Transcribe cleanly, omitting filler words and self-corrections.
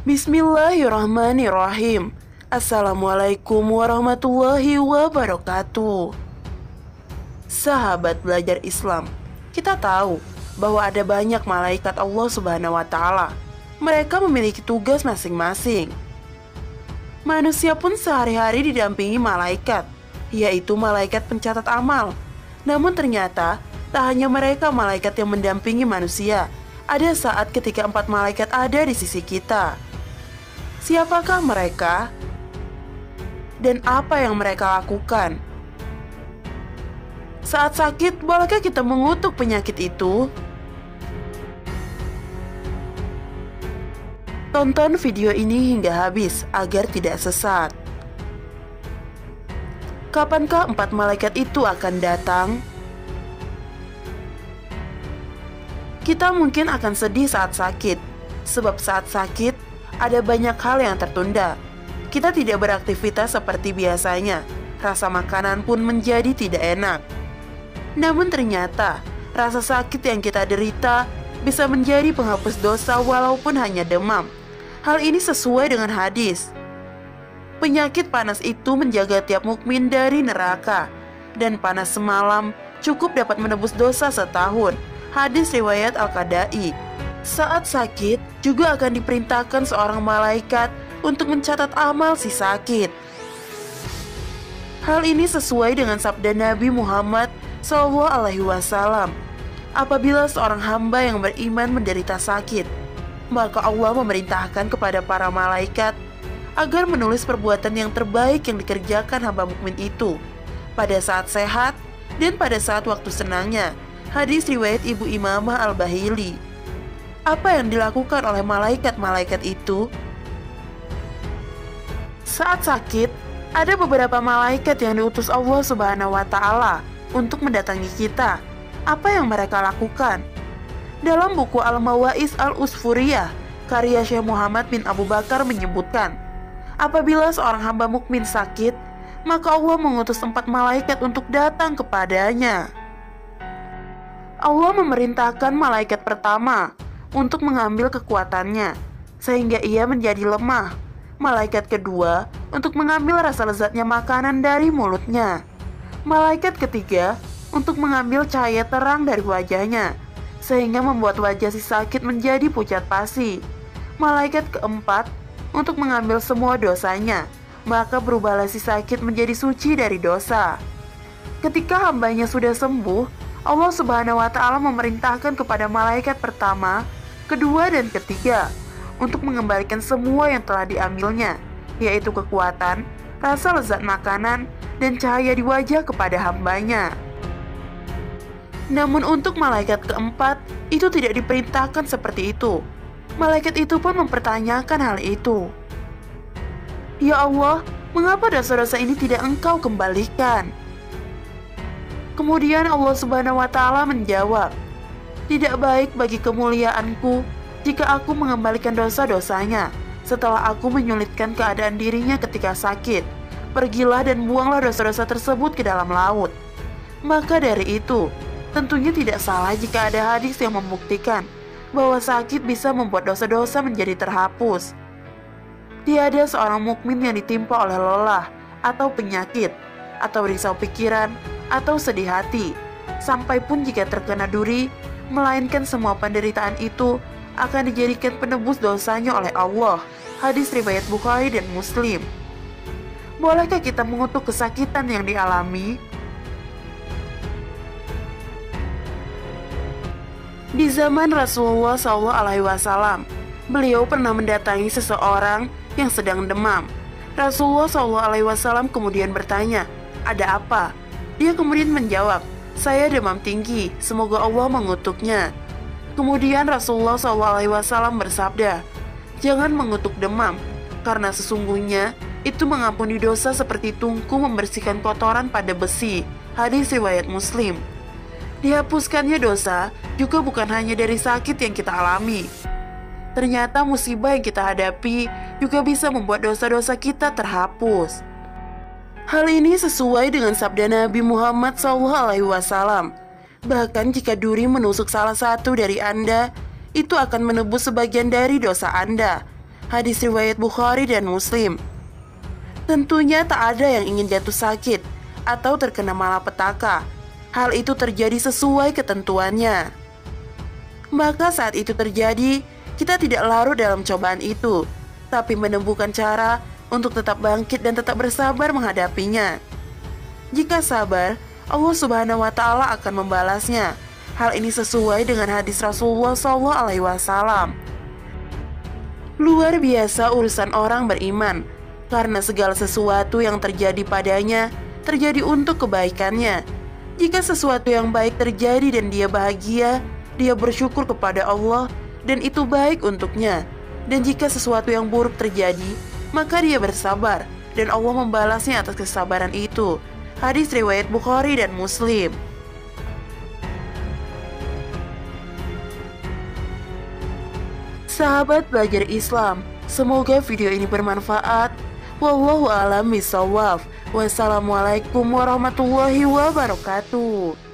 Bismillahirrahmanirrahim. Assalamualaikum warahmatullahi wabarakatuh. Sahabat belajar Islam, kita tahu bahwa ada banyak malaikat Allah Subhanahu wa Ta'ala. Mereka memiliki tugas masing-masing. Manusia pun sehari-hari didampingi malaikat, yaitu malaikat pencatat amal. Namun ternyata tak hanya mereka malaikat yang mendampingi manusia. Ada saat ketika 4 malaikat ada di sisi kita. Siapakah mereka? Dan apa yang mereka lakukan? Saat sakit, bolehkah kita mengutuk penyakit itu? Tonton video ini hingga habis agar tidak sesat. Kapankah 4 malaikat itu akan datang? Kita mungkin akan sedih saat sakit, sebab saat sakit ada banyak hal yang tertunda. Kita tidak beraktivitas seperti biasanya, rasa makanan pun menjadi tidak enak. Namun ternyata, rasa sakit yang kita derita bisa menjadi penghapus dosa walaupun hanya demam. Hal ini sesuai dengan hadis. Penyakit panas itu menjaga tiap mukmin dari neraka, dan panas semalam cukup dapat menebus dosa setahun. Hadis riwayat Al-Qadai. Saat sakit, juga akan diperintahkan seorang malaikat untuk mencatat amal si sakit. Hal ini sesuai dengan sabda Nabi Muhammad SAW. Apabila seorang hamba yang beriman menderita sakit, maka Allah memerintahkan kepada para malaikat agar menulis perbuatan yang terbaik yang dikerjakan hamba mukmin itu pada saat sehat dan pada saat waktu senangnya. Hadis riwayat Ibu Imamah Al-Bahili. Apa yang dilakukan oleh malaikat-malaikat itu? Saat sakit, ada beberapa malaikat yang diutus Allah Subhanahu wa Ta'ala untuk mendatangi kita. Apa yang mereka lakukan? Dalam buku Al-Mawaiz Al-Usfuriyah, karya Syekh Muhammad bin Abu Bakar menyebutkan, apabila seorang hamba mukmin sakit, maka Allah mengutus 4 malaikat untuk datang kepadanya. Allah memerintahkan malaikat pertama untuk mengambil kekuatannya, sehingga ia menjadi lemah. Malaikat kedua untuk mengambil rasa lezatnya makanan dari mulutnya. Malaikat ketiga untuk mengambil cahaya terang dari wajahnya, sehingga membuat wajah si sakit menjadi pucat pasi. Malaikat keempat untuk mengambil semua dosanya, maka berubahlah si sakit menjadi suci dari dosa. Ketika hambanya sudah sembuh, Allah Subhanahu wa Ta'ala memerintahkan kepada malaikat pertama, kedua, dan ketiga untuk mengembalikan semua yang telah diambilnya, yaitu kekuatan, rasa lezat makanan, dan cahaya di wajah kepada hambanya. Namun untuk malaikat keempat, itu tidak diperintahkan seperti itu. Malaikat itu pun mempertanyakan hal itu. Ya Allah, mengapa dosa-dosa ini tidak Engkau kembalikan? Kemudian Allah Subhanahu wa Ta'ala menjawab, tidak baik bagi kemuliaanku jika aku mengembalikan dosa-dosanya setelah aku menyulitkan keadaan dirinya ketika sakit. Pergilah dan buanglah dosa-dosa tersebut ke dalam laut. Maka dari itu, tentunya tidak salah jika ada hadis yang membuktikan bahwa sakit bisa membuat dosa-dosa menjadi terhapus. Tiada seorang mukmin yang ditimpa oleh lelah atau penyakit atau risau pikiran atau sedih hati, sampai pun jika terkena duri, melainkan semua penderitaan itu akan dijadikan penebus dosanya oleh Allah. Hadis riwayat Bukhari dan Muslim. Bolehkah kita mengutuk kesakitan yang dialami? Di zaman Rasulullah SAW, beliau pernah mendatangi seseorang yang sedang demam. Rasulullah SAW kemudian bertanya, ada apa? Dia kemudian menjawab, saya demam tinggi, semoga Allah mengutuknya. Kemudian Rasulullah SAW bersabda, jangan mengutuk demam, karena sesungguhnya itu mengampuni dosa seperti tungku membersihkan kotoran pada besi. Hadis riwayat Muslim. Dihapuskannya dosa juga bukan hanya dari sakit yang kita alami. Ternyata musibah yang kita hadapi juga bisa membuat dosa-dosa kita terhapus. Hal ini sesuai dengan sabda Nabi Muhammad SAW. Bahkan jika duri menusuk salah satu dari Anda, itu akan menebus sebagian dari dosa Anda. Hadis riwayat Bukhari dan Muslim. Tentunya tak ada yang ingin jatuh sakit atau terkena malapetaka. Hal itu terjadi sesuai ketentuannya. Maka saat itu terjadi, kita tidak larut dalam cobaan itu, tapi menemukan cara untuk tetap bangkit dan tetap bersabar menghadapinya. Jika sabar, Allah Subhanahu wa Ta'ala akan membalasnya. Hal ini sesuai dengan hadis Rasulullah SAW. Luar biasa urusan orang beriman, karena segala sesuatu yang terjadi padanya terjadi untuk kebaikannya. Jika sesuatu yang baik terjadi dan dia bahagia, dia bersyukur kepada Allah dan itu baik untuknya. Dan jika sesuatu yang buruk terjadi, maka dia bersabar dan Allah membalasnya atas kesabaran itu. Hadis riwayat Bukhari dan Muslim. Sahabat belajar Islam, semoga video ini bermanfaat. Wallahu a'lam bishawab. Wassalamualaikum warahmatullahi wabarakatuh.